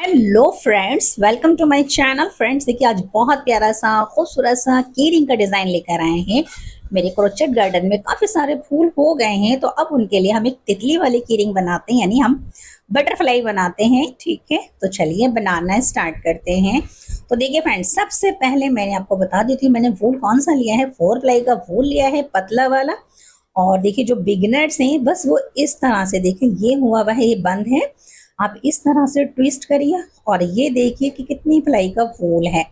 Hello friends, welcome to my channel. Friends देखिए, आज बहुत प्यारा सा खूबसूरत सा की रिंग का डिजाइन लेकर आए हैं। मेरे क्रोचेट गार्डन में काफी सारे फूल हो गए हैं, तो अब उनके लिए हम एक तितली वाली की रिंग बनाते हैं, यानी हम बटरफ्लाई बनाते हैं। ठीक है, तो चलिए बनाना स्टार्ट करते हैं। तो देखिए फ्रेंड्स, सबसे पहले मैंने आपको बता दी थी, मैंने वूल कौन सा लिया है, 4 प्लाई का वूल लिया है, पतला वाला। और देखिए जो बिगिनर्स हैं, बस वो इस तरह से देखिए, ये हुआ हुआ है, ये बंद है। आप इस तरह से ट्विस्ट करिए और ये देखिए कि कितनी प्लाई का फूल है।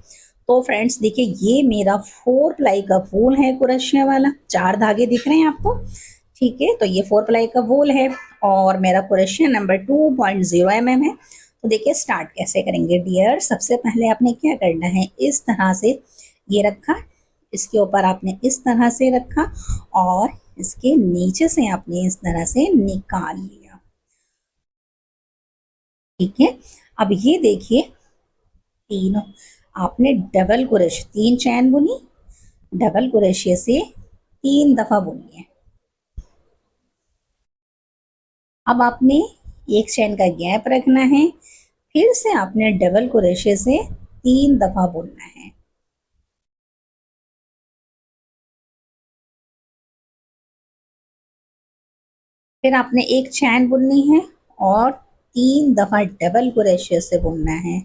तो फ्रेंड्स देखिए, ये मेरा 4 प्लाई का फूल है, क्रोशिया वाला। 4 धागे दिख रहे हैं आपको? ठीक है, तो ये 4 प्लाई का फूल है और मेरा क्रोशिया नंबर 2.0 mm है। तो देखिए स्टार्ट कैसे करेंगे डियर। सबसे पहले आपने क्या करना है, इस तरह से ये रखा, इसके ऊपर आपने इस तरह से रखा और इसके नीचे से आपने इस तरह से निकाल लिया। ठीक है, अब ये देखिए, तीनों आपने डबल क्रोशे, 3 चैन बुनी, डबल क्रोशे से 3 दफा बुनी है। अब आपने एक चैन का गैप रखना है, फिर से आपने डबल क्रोशे से 3 दफा बुनना है। फिर आपने एक चैन बुननी है और 3 दफा डबल क्रोशे से बुनना है।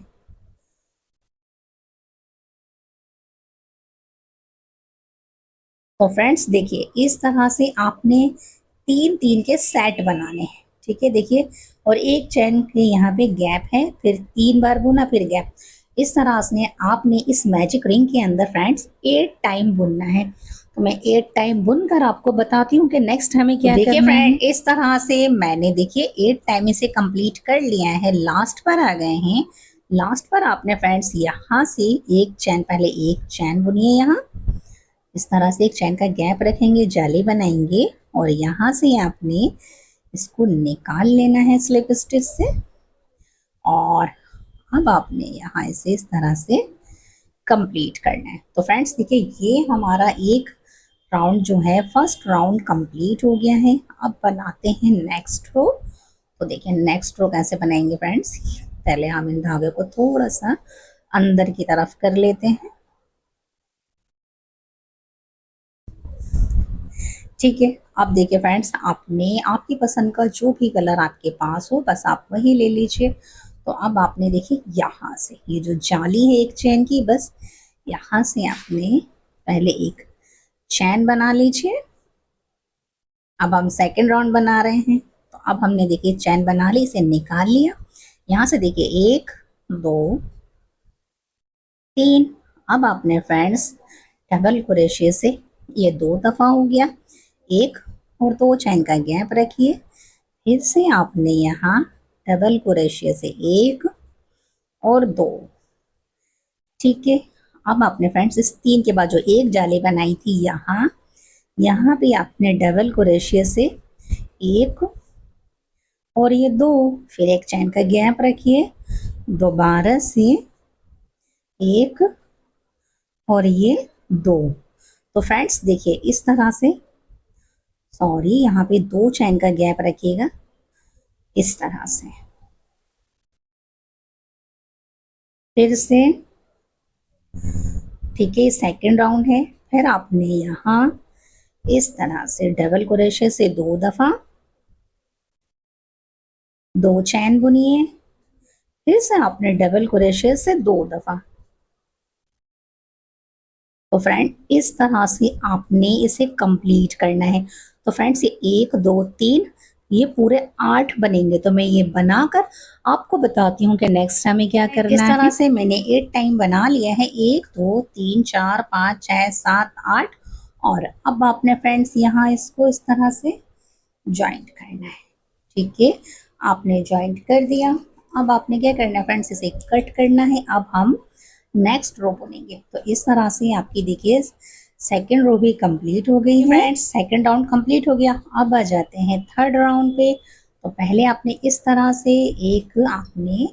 तो फ्रेंड्स देखिए, इस तरह से आपने 3-3 के सेट बनाने हैं। ठीक है, देखिए, और एक चैन के यहाँ पे गैप है, फिर 3 बार बुना, फिर गैप। इस तरह से आपने इस मैजिक रिंग के अंदर फ्रेंड्स 8 टाइम बुनना है। तो मैं 8 टाइम बुनकर आपको बताती हूँ कि नेक्स्ट हमें क्या करना है। देखिए फ्रेंड, इस तरह से मैंने देखिए 8 टाइम इसे कंप्लीट कर लिया है, लास्ट पर आ गए हैं। लास्ट पर आपने फ्रेंड्स यहाँ से एक चैन, पहले एक चैन बुनिए, यहाँ इस तरह से एक चैन का गैप रखेंगे, जाली बनाएंगे और यहाँ से आपने इसको निकाल लेना है स्लिप स्टिच से। और अब आपने यहाँ इसे इस तरह से कंप्लीट करना है। तो फ्रेंड्स देखिए, ये हमारा एक राउंड जो है, फर्स्ट राउंड कंप्लीट हो गया है। अब बनाते हैं नेक्स्ट रो। तो देखिए नेक्स्ट रो कैसे बनाएंगे फ्रेंड्स। पहले हम इन धागे को थोड़ा सा अंदर की तरफ कर लेते हैं। ठीक है, अब देखिए फ्रेंड्स, आपने आपकी पसंद का जो भी कलर आपके पास हो, बस आप वही ले लीजिए। तो अब आपने देखिए यहाँ से ये जो जाली है एक चैन की, बस यहाँ से आपने पहले एक चैन बना लीजिए। अब हम सेकंड राउंड बना रहे हैं। तो अब हमने देखिए चैन बना ली, इसे निकाल लिया। यहाँ से देखिए 1 2 3। अब आपने फ्रेंड्स डबल क्रोशे से, ये 2 दफा हो गया, 1 और 2 चैन का गैप रखिए। फिर से आपने यहाँ डबल क्रोशे से 1 और 2। ठीक है, अब आपने फ्रेंड्स इस 3 के बाद जो एक जाली बनाई थी, यहाँ यहाँ पे आपने डबल क्रोशे से 1 और ये 2, फिर एक चैन का गैप रखिए, दोबारा से 1 और ये 2। तो फ्रेंड्स देखिए इस तरह से, सॉरी, यहाँ पे 2 चैन का गैप रखिएगा इस तरह से। फिर से ठीक है, सेकंड राउंड है। फिर आपने यहाँ इस तरह से डबल क्रोशे से 2 दफा 2 चैन बुनिए, फिर से आपने डबल क्रोशे से 2 दफा। तो फ्रेंड इस तरह से आपने इसे कंप्लीट करना है। तो फ्रेंड्स ये 1 2 3, ये पूरे 8 बनेंगे। तो मैं ये बनाकर आपको बताती हूँ कि नेक्स्ट हमें क्या करना है। इस तरह से मैंने 8 टाइम बना लिया है, 1 2 3 4 5 6 7 8। और अब आपने फ्रेंड्स यहाँ इसको इस तरह से ज्वाइंट करना है। ठीक है, आपने ज्वाइंट कर दिया। अब आपने क्या करना है फ्रेंड्स, इसे कट करना है। अब हम नेक्स्ट रो बुनेंगे। तो इस तरह से आपकी देखिए सेकंड रो भी कंप्लीट हो गई है। फ्रेंड्स सेकंड राउंड कंप्लीट हो गया। अब आ जाते हैं थर्ड राउंड पे। तो पहले आपने इस तरह से एक आपने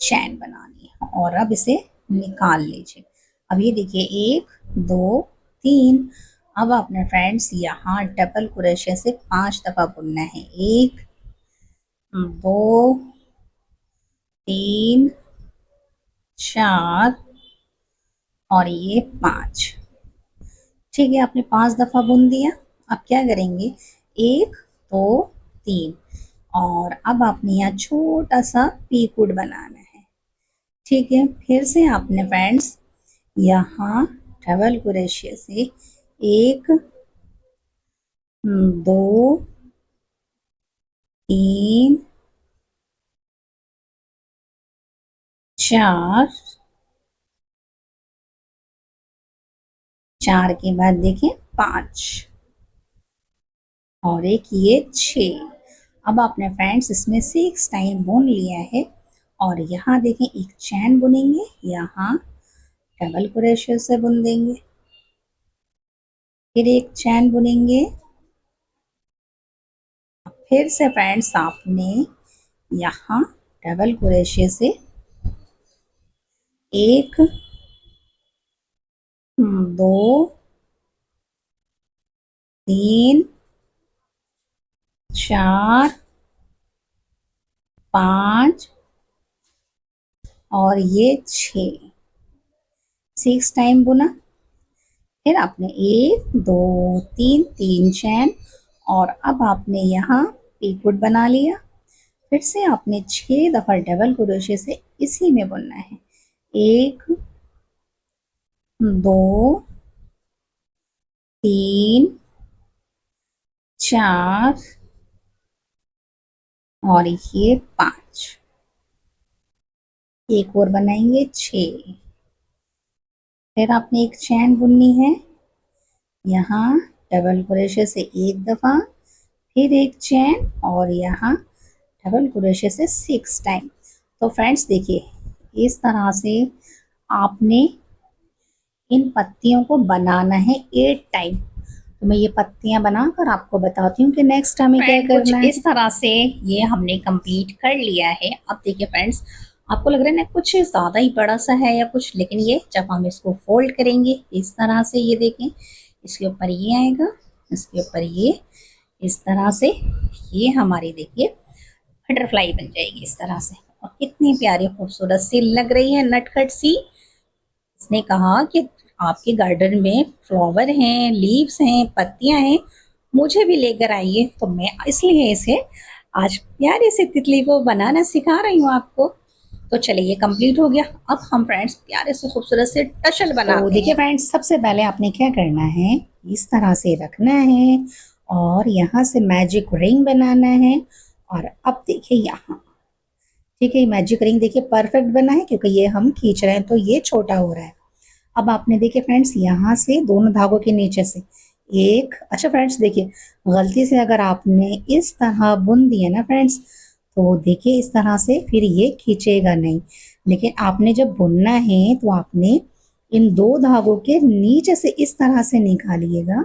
चैन बनानी है और अब इसे निकाल लीजिए। अब ये देखिए 1 2 3। अब आपने फ्रेंड्स यहाँ डबल क्रोशे से 5 दफा बुनना है, 1 2 3 4 और ये 5। ठीक है, आपने 5 दफा बुन दिया। अब क्या करेंगे, 1 2 3 और अब आपने यहाँ छोटा सा पीकूट बनाना है। ठीक है, फिर से आपने फ्रेंड्स यहाँ डबल क्रोशिया से 1 2 3 4, 4 के बाद देखिए 5 और एक ये 6। अब आपने फ्रेंड्स इसमें 6 टाइम बुन लिया है और यहाँ देखें एक चैन बुनेंगे, यहाँ डबल क्रोशिया से बुन देंगे, फिर एक चैन बुनेंगे, फिर से फ्रेंड्स आपने यहाँ डबल क्रोशिया से 1 2 3 4 5 और ये 6 टाइम बुना। फिर आपने 1 2 3 3 चैन और अब आपने यहाँ पीकूट बना लिया। फिर से आपने 6 दफा डबल क्रोशिया से इसी में बुनना है। 1 2 3 4 और ये 5। एक और बनाएंगे 6। फिर आपने एक चैन बुननी है, यहाँ डबल क्रोशिया से 1 दफा, फिर एक चैन और यहाँ डबल क्रोशिया से 6 टाइम। तो फ्रेंड्स देखिए इस तरह से आपने इन पत्तियों को बनाना है 8 टाइम। तो मैं ये पत्तियां बनाकर आपको बताती हूँ कि नेक्स्ट हमें क्या करना है। इस तरह से ये हमने कंप्लीट कर लिया है। अब देखिए फ्रेंड्स, आपको लग रहा है ना कुछ ज़्यादा ही बड़ा सा है या कुछ, लेकिन ये जब हम इसको फोल्ड करेंगे इस तरह से, ये देखें इसके ऊपर ये आएगा, इसके ऊपर ये, इस तरह से ये हमारी देखिए बटरफ्लाई बन जाएगी इस तरह से। और कितनी प्यारी खूबसूरत सी लग रही है, नटखट सी। इसने कहा कि आपके गार्डन में फ्लावर हैं, लीव्स हैं, पत्तियां हैं, मुझे भी लेकर आइए। तो मैं इसलिए इसे आज प्यारे से तितली को बनाना सिखा रही हूँ आपको। तो चलिए ये कंप्लीट हो गया। अब हम फ्रेंड्स प्यारे से खूबसूरत से टशल बनाते हैं। देखिए फ्रेंड्स, सबसे पहले आपने क्या करना है, इस तरह से रखना है और यहाँ से मैजिक रिंग बनाना है। और अब देखिए यहाँ, ठीक है, मैजिक रिंग देखिए परफेक्ट बना है क्योंकि ये हम खींच रहे हैं तो ये छोटा हो रहा है। अब आपने देखिए फ्रेंड्स यहाँ से दोनों धागों के नीचे से एक, अच्छा फ्रेंड्स देखिए गलती से अगर आपने इस तरह बुन दिया ना फ्रेंड्स, तो देखिए इस तरह से फिर ये खींचेगा नहीं। लेकिन आपने जब बुनना है तो आपने इन 2 धागों के नीचे से इस तरह से निकालिएगा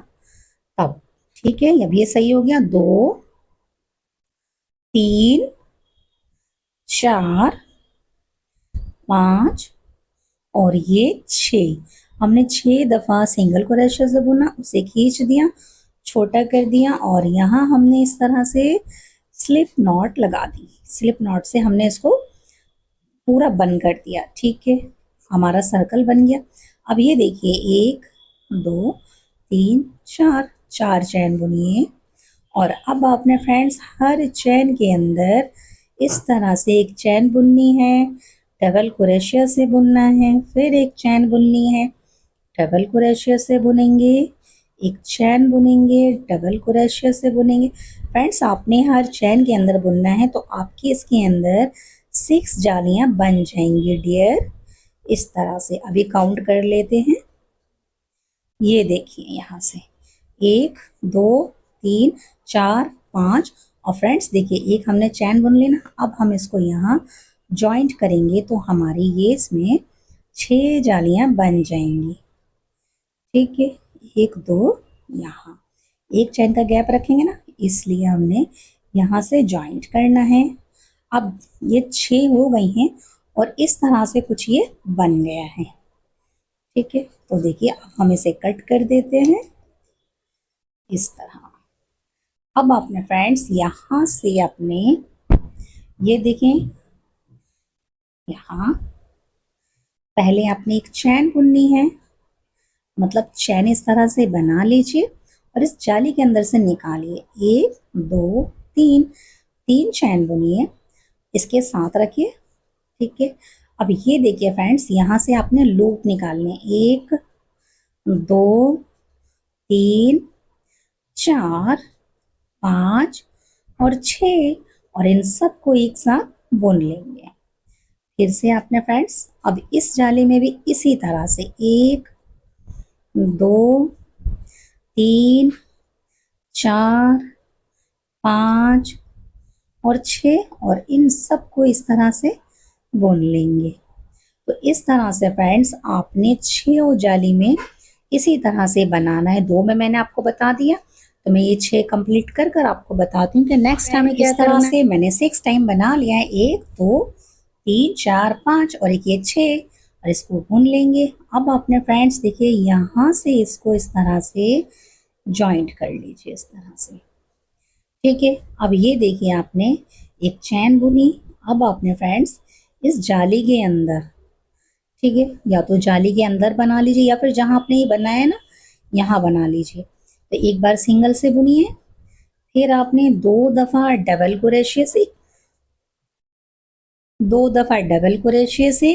तब। ठीक है, अब ये सही हो गया। 2 3 4 5 और ये 6। हमने 6 दफा सिंगल क्रोशिया से बुना, उसे खींच दिया, छोटा कर दिया और यहाँ हमने इस तरह से स्लिप नॉट लगा दी। स्लिप नॉट से हमने इसको पूरा बंद कर दिया। ठीक है, हमारा सर्कल बन गया। अब ये देखिए 1 2 3 4, 4 चैन बुनिए और अब आपने फ्रेंड्स हर चैन के अंदर इस तरह से एक चैन बुननी है, डबल क्रोशिया से बुनना है, फिर एक चैन बुननी है, डबल क्रोशिया से बुनेंगे, एक चैन बुनेंगे, डबल क्रोशिया से बुनेंगे। फ्रेंड्स आपने हर चैन के अंदर बुनना है तो आपकी इसके अंदर 6 जालियां बन जाएंगी डियर। इस तरह से अभी काउंट कर लेते हैं। ये देखिए यहाँ से 1 2 3 4 5 और फ्रेंड्स देखिए एक हमने चैन बुन लेना। अब हम इसको यहाँ जॉइंट करेंगे तो हमारी ये इसमें 6 जालियां बन जाएंगी। ठीक है, 1 2 यहाँ एक चैन का गैप रखेंगे ना, इसलिए हमने यहाँ से जॉइंट करना है। अब ये 6 हो गई हैं और इस तरह से कुछ ये बन गया है। ठीक है, तो देखिए अब हम इसे कट कर देते हैं इस तरह। अब आपने फ्रेंड्स यहाँ से अपने ये देखें यहाँ पहले आपने एक चैन बुननी है, मतलब चैन इस तरह से बना लीजिए और इस जाली के अंदर से निकालिए। 1 2 3, 3 चैन बुनिए, इसके साथ रखिए। ठीक है, अब ये देखिए फ्रेंड्स, यहाँ से आपने लूप निकालने, 1 2 3 4 5 और 6, और इन सबको एक साथ बुन लेंगे। फिर से आपने फ्रेंड्स अब इस जाली में भी इसी तरह से 1 2 3 4 5 और 6, और इन सबको इस तरह से बुन लेंगे। तो इस तरह से फ्रेंड्स आपने 6 जाली में इसी तरह से बनाना है। 2 में मैंने आपको बता दिया, तो मैं ये 6 कंप्लीट कर कर आपको बताती हूँ कि नेक्स्ट हमें क्या करना है। से मैंने 6 टाइम बना लिया है, 1 2 3 4 5 और एक ये 6, और इसको बुन लेंगे। अब आपने फ्रेंड्स देखिए यहाँ से इसको इस तरह से जॉइंट कर लीजिए, इस तरह से। ठीक है, अब ये देखिए आपने एक चैन बुनी। अब आपने फ्रेंड्स इस जाली के अंदर, ठीक है, या तो जाली के अंदर बना लीजिए या फिर जहां आपने ये बनाया है ना, यहाँ बना लीजिए। तो एक बार सिंगल से बुनिए, फिर आपने 2 दफा डबल क्रोशे से, 2 दफा डबल क्रोशे से,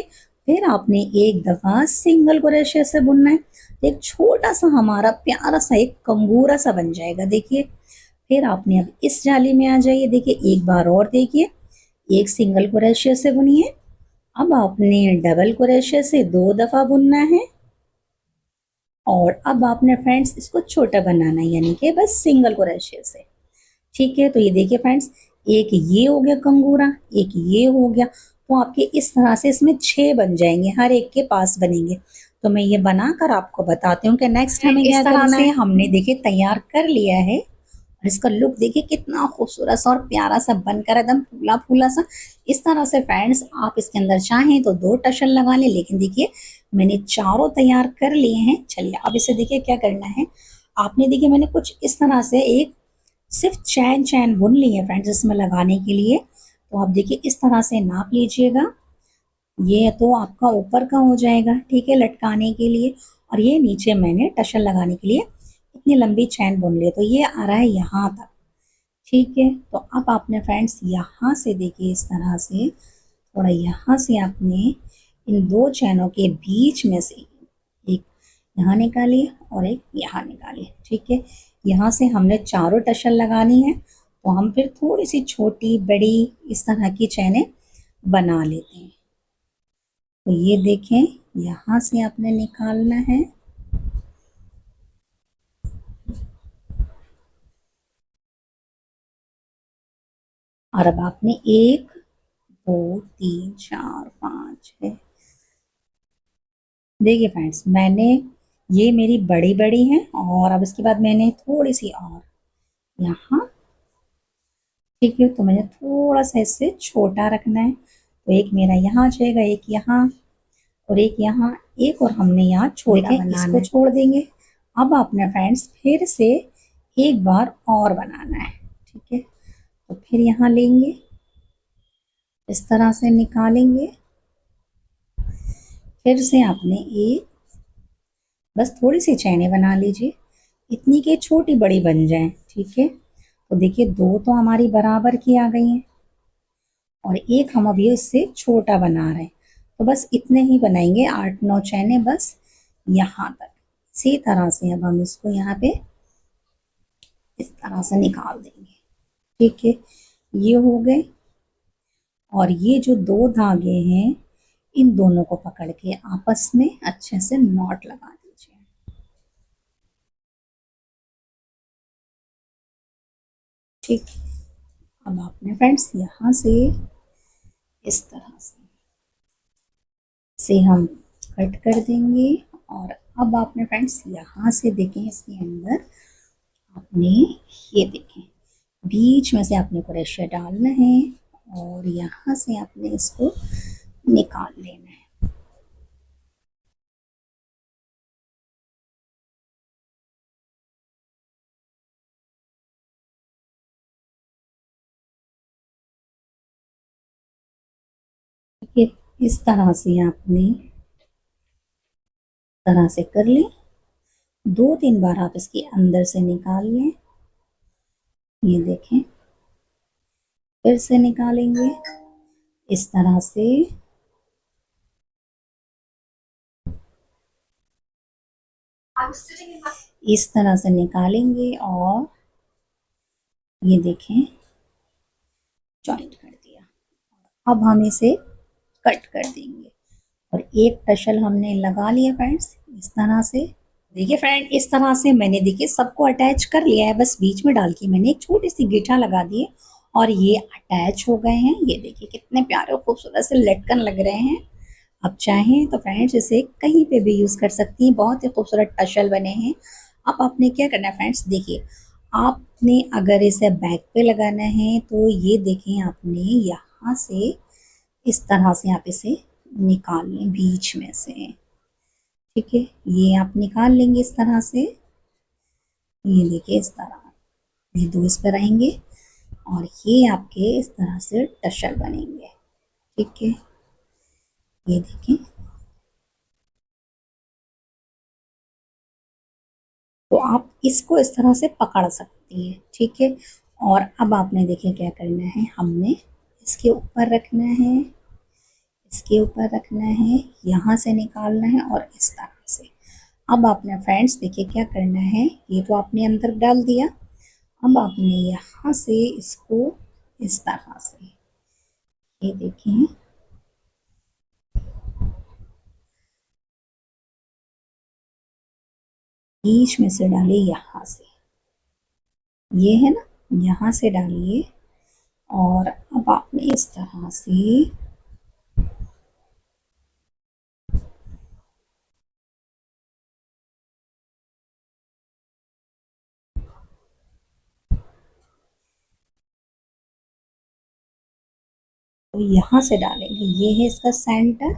फिर आपने 1 दफा सिंगल क्रोशे से बुनना है। तो एक छोटा सा हमारा प्यारा सा एक कंगूरा सा बन जाएगा। देखिए, फिर आपने अब इस जाली में आ जाइए। देखिए एक बार और देखिए, एक सिंगल क्रोशे से बुनिए, अब आपने डबल क्रोशे से 2 दफा बुनना है, और अब आपने फ्रेंड्स इसको छोटा बनाना है, यानी कि बस सिंगल क्रोशे से। ठीक है, तो ये देखिए फ्रेंड्स, एक ये हो गया कंगूरा, एक ये हो गया, तो आपके इस तरह से इसमें 6 बन जाएंगे, हर एक के पास बनेंगे। तो मैं ये बनाकर आपको बताती हूँ कि नेक्स्ट हमें क्या करना है। इस तरह से हमने देखिए तैयार कर लिया है, और इसका लुक देखिए कितना खूबसूरत सा और प्यारा सा बनकर एकदम फूला फूला सा। इस तरह से फ्रेंड्स आप इसके अंदर चाहें तो 2 टशन लगा लें, लेकिन देखिए मैंने चारों तैयार कर लिए हैं। चलिए अब इसे देखिए क्या करना है। आपने देखिए मैंने कुछ इस तरह से एक सिर्फ चैन चैन बुन ली है फ्रेंड्स इसमें लगाने के लिए। तो आप देखिए इस तरह से नाप लीजिएगा, ये तो आपका ऊपर का हो जाएगा, ठीक है, लटकाने के लिए, और ये नीचे मैंने टशन लगाने के लिए इतनी लंबी चैन बुन ली, तो ये आ रहा है यहाँ तक। ठीक है, तो अब आपने फ्रेंड्स यहाँ से देखिए इस तरह से थोड़ा यहाँ से आपने इन 2 चैनों के बीच में से एक यहाँ निकालिए और एक यहाँ निकालिए। ठीक है, यहाँ से हमने चारों टशन लगानी है, तो हम फिर थोड़ी सी छोटी बड़ी इस तरह की चैनें बना लेते हैं। तो ये देखें, यहाँ से आपने निकालना है, और अब आपने 1 2 3 4 5 6, देखिए फ्रेंड्स मैंने ये मेरी बड़ी बड़ी है, और अब इसके बाद मैंने थोड़ी सी और यहाँ, ठीक है, तो मैंने थोड़ा सा इससे छोटा रखना है, तो एक मेरा यहाँ जाएगा, एक यहाँ और एक यहाँ, एक और हमने यहाँ छोटा बनाना इसको छोड़ देंगे। अब आपने फ्रेंड्स फिर से एक बार और बनाना है। ठीक है, तो फिर यहाँ लेंगे, इस तरह से निकालेंगे, फिर से आपने एक, बस थोड़ी सी चैनें बना लीजिए, इतनी के छोटी बड़ी बन जाए। ठीक है, तो देखिए 2 तो हमारी बराबर की आ गई हैं, और एक हम अभी इससे छोटा बना रहे हैं, तो बस इतने ही बनाएंगे, 8 9 चैने बस यहाँ तक। इसी तरह से अब हम इसको यहाँ पे इस तरह से निकाल देंगे। ठीक है, ये हो गए, और ये जो 2 धागे हैं इन दोनों को पकड़ के आपस में अच्छे से नॉट लगा दीजिए। ठीक, अब आपने फ्रेंड्स यहाँ से इस तरह से हम कट कर देंगे, और अब आपने फ्रेंड्स यहाँ से देखें इसके अंदर आपने ये देखें बीच में से आपने क्रोशे डालना है, और यहाँ से आपने इसको निकाल लेना है। ठीक है, इस तरह से आपने तरह से कर लें। 2-3 बार आप इसके अंदर से निकाल लें। ये देखें, फिर से निकालेंगे इस तरह से। इस तरह से निकालेंगे और ये देखें जॉइंट कर दिया। अब हम इसे कट कर देंगे और एक टशल हमने लगा लिया फ्रेंड्स इस तरह से। देखिए फ्रेंड, इस तरह से मैंने देखिए सबको अटैच कर लिया है। बस बीच में डाल के मैंने एक छोटी सी गीठा लगा दी है और ये अटैच हो गए हैं। ये देखिए कितने प्यारे और खूबसूरत से लटकन लग रहे हैं। अब चाहें तो फ्रेंड्स इसे कहीं पे भी यूज़ कर सकती हैं। बहुत ही खूबसूरत टशल बने हैं। अब आपने क्या करना है फ्रेंड्स, देखिए आपने अगर इसे बैक पे लगाना है तो ये देखें आपने यहाँ से इस तरह से आप इसे निकाल लें बीच में से। ठीक है, ये आप निकाल लेंगे इस तरह से। ये देखिए इस तरह ये दो इस पर रहेंगे और ये आपके इस तरह से टशल बनेंगे। ठीक है, ये देखिए। तो आप इसको इस तरह से पकड़ सकती हैं। ठीक है, और अब आपने देखिए क्या करना है, हमने इसके ऊपर रखना है, इसके ऊपर रखना है, यहाँ से निकालना है और इस तरह से। अब आपने फ्रेंड्स देखिए क्या करना है, ये तो आपने अंदर डाल दिया। अब आपने यहाँ से इसको इस तरह से, ये देखिए बीच में से डालिए यहाँ से, ये है ना, यहाँ से डालिए और अब आपने इस तरह से तो यहाँ से डालेंगे। ये है इसका सेंटर।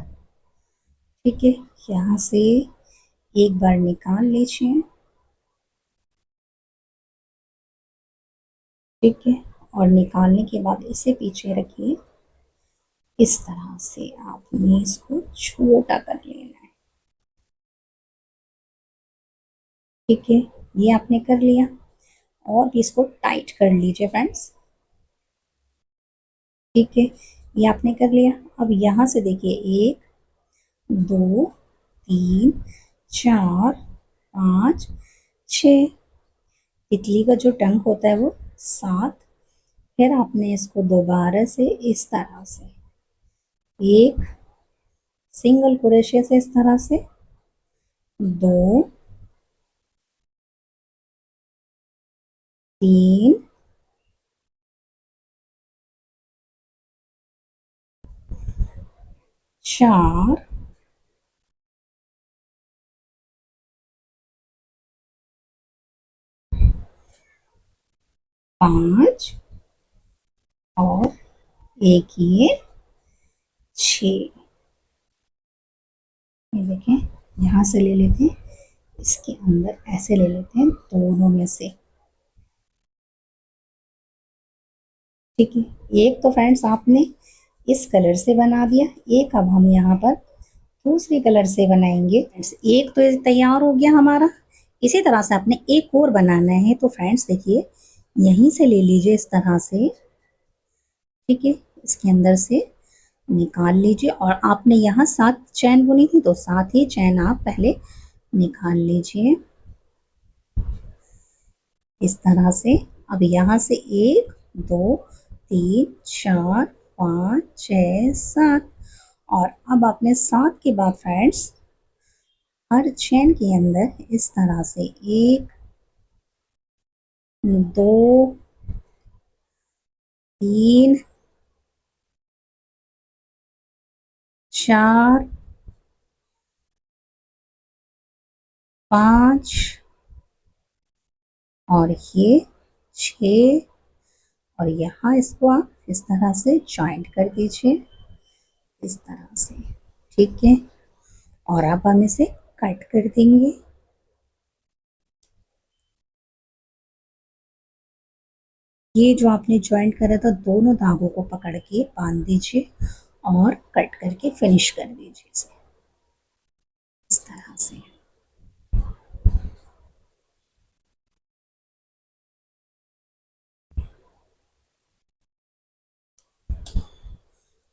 ठीक है, यहाँ से एक बार निकाल लीजिए। ठीक है, और निकालने के बाद इसे पीछे रखिए। इस तरह से आपने इसको छोटा कर लेना है। ठीक है, ये आपने कर लिया और इसको टाइट कर लीजिए फ्रेंड्स। ठीक है, ये आपने कर लिया। अब यहाँ से देखिए 1 2 3 4 5 6, तितली का जो टंक होता है वो 7। फिर आपने इसको दोबारा से इस तरह से एक सिंगल क्रोशे से इस तरह से 2 3 4 5 और एक ये 6। ये देखें, यहाँ से ले लेते हैं, इसके अंदर ऐसे ले लेते हैं दोनों में से। ठीक है, एक तो फ्रेंड्स आपने इस कलर से बना दिया, एक अब हम यहाँ पर दूसरे कलर से बनाएंगे। एक तो तैयार हो गया हमारा। इसी तरह से आपने एक और बनाना है। तो फ्रेंड्स देखिए यहीं से ले लीजिए इस तरह से। ठीक है, इसके अंदर से निकाल लीजिए और आपने यहाँ 7 चैन बुनी थी तो 7 ही चैन आप पहले निकाल लीजिए इस तरह से। अब यहाँ से 1 2 3 4 5 6 7 और अब आपने 7 के बाद फ्रेंड्स हर चैन के अंदर इस तरह से 1 2 3 4 5 और ये 6 और यहाँ इसको आप इस तरह से जॉइंट कर दीजिए इस तरह से। ठीक है, और अब हम इसे कट कर देंगे। ये जो आपने जॉइंट करा था दोनों धागों को पकड़ के बांध दीजिए और कट करके फिनिश कर दीजिए इसे इस तरह से।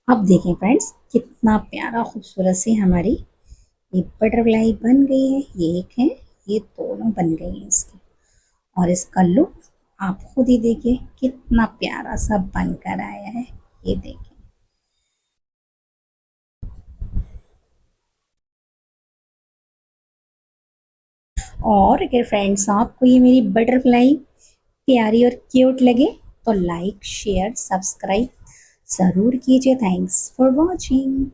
अब देखें फ्रेंड्स कितना प्यारा खूबसूरत सी हमारी ये बटरफ्लाई बन गई है। ये एक है, ये दोनों बन गई हैं इसकी। और इसका लुक आप खुद ही देखिए कितना प्यारा सा बनकर आया है। ये देखिए। और अगर फ्रेंड्स आपको ये मेरी बटरफ्लाई प्यारी और क्यूट लगे तो लाइक शेयर सब्सक्राइब ज़रूर कीजिए। Thanks for watching.